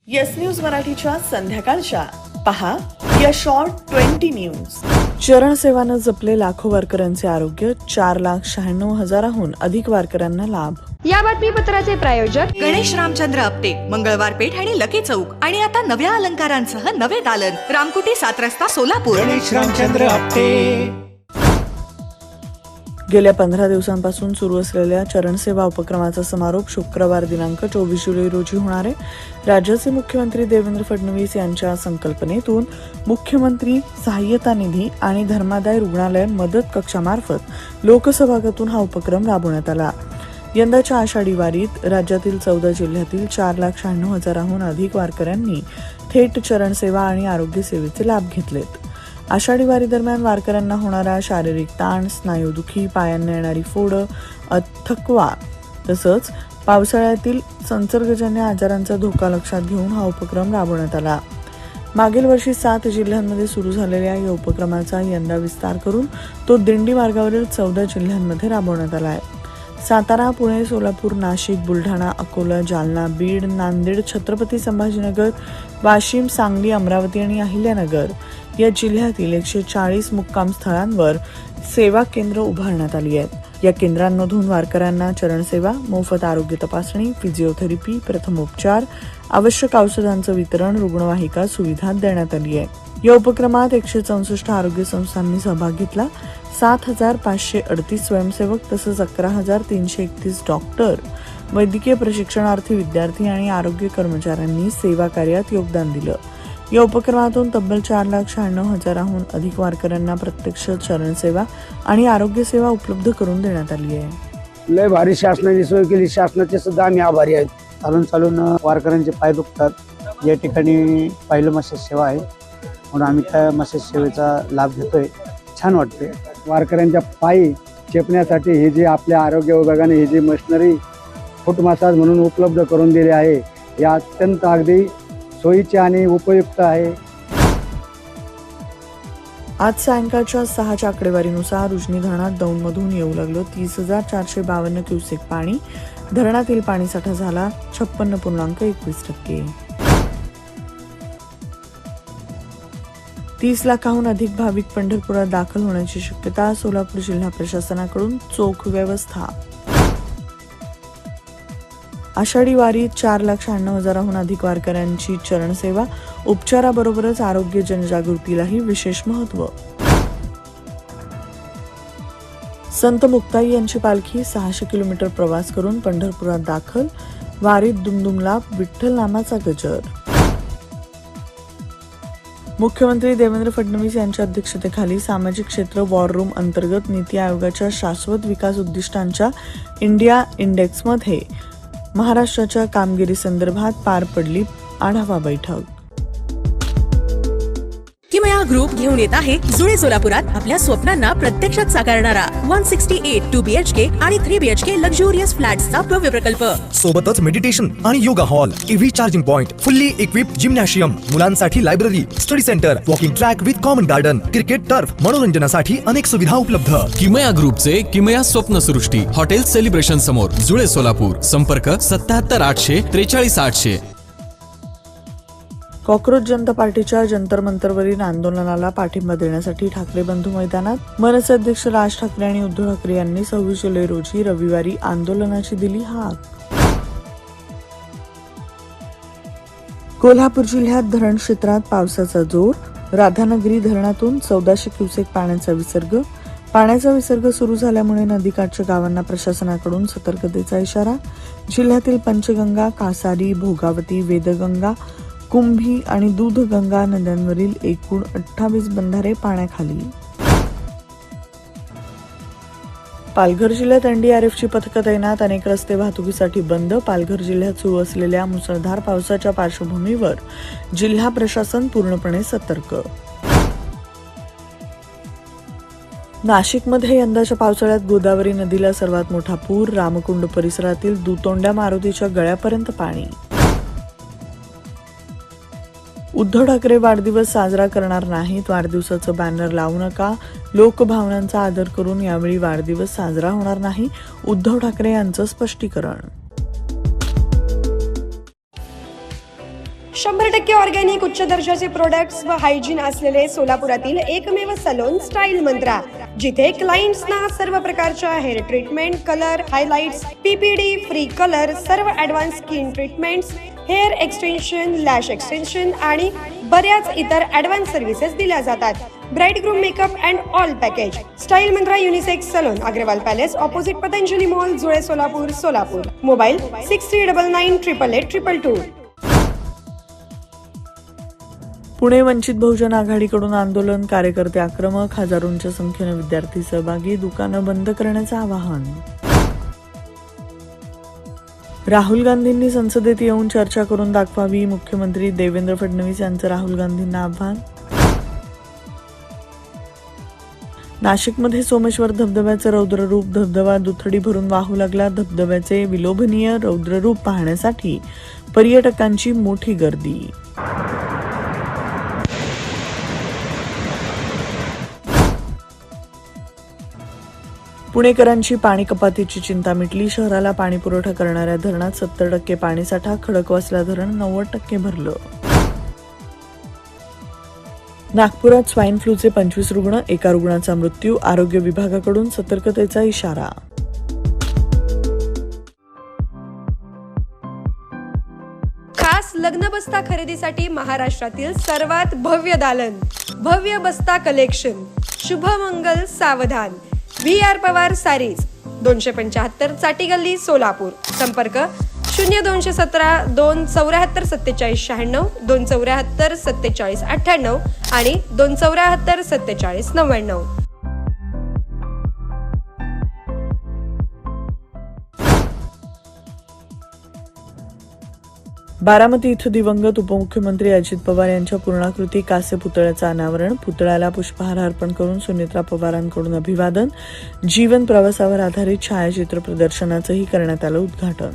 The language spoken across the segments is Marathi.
येस न्यूज मराठीच्या संध्याकाळच्या पहा या शॉर्ट 20 न्यूज. चरणसेवानं जपले लाखो वारकऱ्यांचे आरोग्य, 4,96,000हून अधिक वारकऱ्यांना लाभ. या बातमीपत्राचे प्रायोजक गणेश रामचंद्र आपटे, मंगळवार पेठ आणि लकी चौक आणि आता नव्या अलंकारांसह नवे दालन, रामकुटी 7 रस्ता सोलापूर. गणेश रामचंद्र आपटे. गेल्या 15 दिवसांपासून सुरू असलेल्या चरणसेवा उपक्रमाचा समारोप शुक्रवार दिनांक 24 जुलै रोजी होणार आहे. राज्याचे मुख्यमंत्री देवेंद्र फडणवीस यांच्या संकल्पनेतून मुख्यमंत्री सहाय्यता निधी आणि धर्मादाय रुग्णालय मदत कक्षामार्फत लोकसहभागातून हा उपक्रम राबवण्यात आला. यंदाच्या आषाढी वारीत राज्यातील 14 जिल्ह्यातील 4,96,000हून अधिक वारकऱ्यांनी थेट चरणसेवा आणि आरोग्य सेवेचे लाभ घेतलेत. आषाढी वारी दरम्यान वारकऱ्यांना होणारा शारीरिक ताण, स्नायूदुखी, पायांना येणारी फोडं, थकवा तसंच पावसाळ्यातील संसर्गजन्य आजारांचा धोका लक्षात घेऊन हा उपक्रम राबवण्यात आला. मागील वर्षी 7 जिल्ह्यांमध्ये सुरू झालेल्या या उपक्रमाचा यंदा विस्तार करून तो दिंडी मार्गावरील 14 जिल्ह्यांमध्ये राबवण्यात आला आहे. सातारा, पुणे, सोलापूर, नाशिक, बुलढाणा, अकोला, जालना, बीड, नांदेड, छत्रपती संभाजीनगर, वाशिम, सांगली, अमरावती आणि अहिल्यानगर या जिल्ह्यातील 140 मुक्काम स्थळांवर सेवा केंद्र उभारण्यात आली आहेत. या केंद्रांमधून वारकऱ्यांना चरणसेवा, मोफत आरोग्य तपासणी, फिजिओथेरपी, प्रथमोपचार, आवश्यक औषधांचं वितरण, रुग्णवाहिका सुविधा देण्यात आली आहे. या उपक्रमात 164 आरोग्य संस्थांनी सहभाग घेतला. 7,538 स्वयंसेवक तसंच 11,331 डॉक्टर, वैद्यकीय प्रशिक्षणार्थी, विद्यार्थी आणि आरोग्य कर्मचाऱ्यांनी सेवा कार्यात योगदान दिलं. या उपक्रमातून तब्बल 4,96,000हून अधिक वारकऱ्यांना प्रत्यक्ष चरणसेवा आणि आरोग्य सेवा उपलब्ध करून देण्यात आली आहे. लय भारी शासनाने सोय केली, शासनाचे सुद्धा आम्ही आभारी आहेत. चालून वारकऱ्यांचे पाय दुखतात. या ठिकाणी पहिलं मसेज सेवा आहे म्हणून आम्ही त्या मसेज सेवेचा लाभ घेतोय. छान वाटते. वारकऱ्यांच्या पायी चेपण्यासाठी हे जे आपल्या आरोग्य विभागाने हे जे मशिनरी फूट मसाज म्हणून उपलब्ध करून दिले आहे, या अत्यंत अगदी सोयीचे आणि उपयुक्त आहे. आज सायंकाळच्या 6च्या आकडेवारीनुसार उजनी धरणात दौंडमधून येऊ लागलं 30,452 क्युसेक पाणी. धरणातील पाणीसाठा झाला 56.21%. 30 लाखाहून अधिक भाविक पंढरपुरात दाखल होण्याची शक्यता. सोलापूर जिल्हा प्रशासनाकडून चोख व्यवस्था. आषाढी वारीत 4,96,000हून अधिक वारकऱ्यांची चरणसेवा, उपचाराबरोबरच आरोग्य जनजागृतीलाही विशेष महत्व. संत मुक्ताई यांची पालखी 600 किलोमीटर प्रवास करून पंढरपुरात दाखल. वारीत दुमदुमला विठ्ठल नामाचा गजर. मुख्यमंत्री देवेंद्र फडणवीस यांच्या अध्यक्षतेखाली सामाजिक क्षेत्र वॉर रूम अंतर्गत नीती आयोगाच्या शाश्वत विकास उद्दिष्टांच्या इंडिया इंडेक्समध्ये महाराष्ट्राच्या कामगिरीसंदर्भात पार पडली आढावा बैठक. किमया ग्रुप घेऊन येत आहे जुळे सोलापुरात आपल्या स्वप्नांना प्रत्यक्षात साकारणारा 168 2 BHK आणि 3 BHK लक्झुरियस फ्लॅट्सचा भव्य प्रकल्प. सोबतच मेडिटेशन आणि yoga hall, EV charging point, fully equipped gymnasium, मुलांसाठी library, study centre, walking track with common garden, cricket turf, मनोरंजनासाठी अनेक सुविधा उपलब्ध. किमया ग्रुपचे किमया स्वप्नसृष्टी हॉटेल सेलिब्रेशन समोर, जुळे सोलापूर. संपर्क 77 800 43 800. कॉक्रोच जनता पार्टीच्या जंतर मंतरवरील आंदोलनाला पाठिंबा देण्यासाठी ठाकरे बंधू मैदानात. मनसे अध्यक्ष राज ठाकरे आणि उद्धव ठाकरे यांनी 26 जुलै रोजी रविवारी आंदोलनाची दिली हाक. कोल्हापूर जिल्ह्यात धरण क्षेत्रात पावसाचा जोर. राधानगरी धरणातून 1400 क्युसेक पाण्याचा विसर्ग. पाण्याचा विसर्ग सुरू झाल्यामुळे नदीकाठच्या गावांना प्रशासनाकडून सतर्कतेचा इशारा. जिल्ह्यातील पंचगंगा, कासारी, भोगावती, वेदगंगा, कुंभी आणि दूधगंगा नद्यांवरील एकूण 28 बंधारे पाण्याखाली. पालघर जिल्ह्यात NDRFची पथकं तैनात. अनेक रस्ते वाहतुकीसाठी बंद. पालघर जिल्ह्यात सुरू असलेल्या मुसळधार पावसाच्या पार्श्वभूमीवर जिल्हा प्रशासन पूर्णपणे सतर्क. नाशिकमध्ये यंदाच्या पावसाळ्यात गोदावरी नदीला सर्वात मोठा पूर. रामकुंड परिसरातील दुतोंड्या मारुतीच्या गळ्यापर्यंत पाणी. उद्धव ठाकरे वाढदिवस साजरा करणार नाहीत. वाढदिवसाचं बॅनर लावू नका. लोकभावनांचा आदर करून यावेळी वाढदिवस साजरा होणार नाही. उद्धव ठाकरे यांचं स्पष्टीकरण. 100% ऑर्गॅनिक उच्च दर्जाचे प्रोडक्ट्स व हायजीन असलेले सोलापुरातील एकमेव सलोन स्टाईल मंत्रा, जिथे क्लायंट्सना सर्व प्रकारच्या hair treatment, colour, highlights, PPD, free colour, सर्व advance skin treatments, hair extension, lash extension आणि बऱ्याच इतर ॲडव्हान्स सर्व्हिसेस दिल्या जातात. Bride groom makeup and all package. Style mantra unisex salon, Agarwal palace, opposite Patanjali mall, Jule Solapur, Solapur. Mobile 6399888822. Pune वंचित बहुजन आघाडीकडून आंदोलन, कार्यकर्ते आक्रमक, हजारोंच्या संख्येनं विद्यार्थी सहभागी, दुकानं बंद करण्याचं आवाहन. राहुल गांधींनी संसदेत येऊन चर्चा करून दाखवावी, मुख्यमंत्री देवेंद्र फडणवीस यांचं राहुल गांधींना आव्हान. नाशिकमध्ये सोमेश्वर धबधब्याचं रौद्ररूप, धबधबा दुथडी भरून वाहू लागला. धबधब्याचे विलोभनीय रौद्ररूप पाहण्यासाठी पर्यटकांची मोठी गर्दी. पुणेकरांची पाणी कपातीची चिंता मिटली. शहराला पाणी पुरवठा करणाऱ्या धरणात 70% पाणीसाठा. खडकवासला धरण 90% भरलं. नागपुरात स्वाईन फ्लूचे 25 रुग्ण, एका रुग्णाचा मृत्यू. आरोग्य विभागाकडून सतर्कतेचा इशारा. खास लग्न बस्ता खरेदीसाठी महाराष्ट्रातील सर्वात भव्य दालन, भव्य बस्ता कलेक्शन, शुभमंगल सावधान, VR पवार सारीज, 275 चाटी गल्ली, सोलापूर. संपर्क 0217 274 47 96, 274 47 98 आणि 274 47 99. बारामती इथं दिवंगत उपमुख्यमंत्री अजित पवार यांच्या पूर्णाकृती कास्य पुतळ्याचं अनावरण. पुतळ्याला पुष्पहार अर्पण करून सुनेत्रा पवारांकडून अभिवादन. जीवन प्रवासावर आधारित छायाचित्र प्रदर्शनाचंही करण्यात आलं उद्घाटन.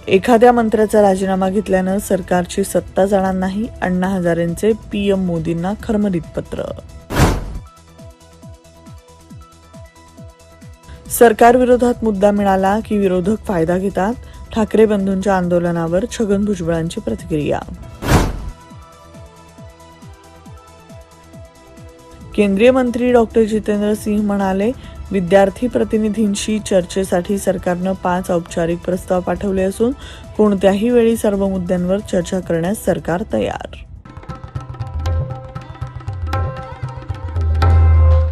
एखाद्या मंत्र्याचा राजीनामा घेतल्यानं सरकारची सत्ता जाणार नाही. अण्णा हजारेंचे PM मोदींना खरमरीत पत्र. सरकार विरोधात मुद्दा मिळाला की विरोधक फायदा घेतात. ठाकरे बंधूंच्या आंदोलनावर छगन भुजबळांची प्रतिक्रिया. केंद्रीय मंत्री डॉक्टर जितेंद्र सिंह म्हणाले, विद्यार्थी प्रतिनिधींशी चर्चेसाठी सरकारनं 5 औपचारिक प्रस्ताव पाठवले असून कोणत्याही वेळी सर्व मुद्द्यांवर चर्चा करण्यास सरकार तयार.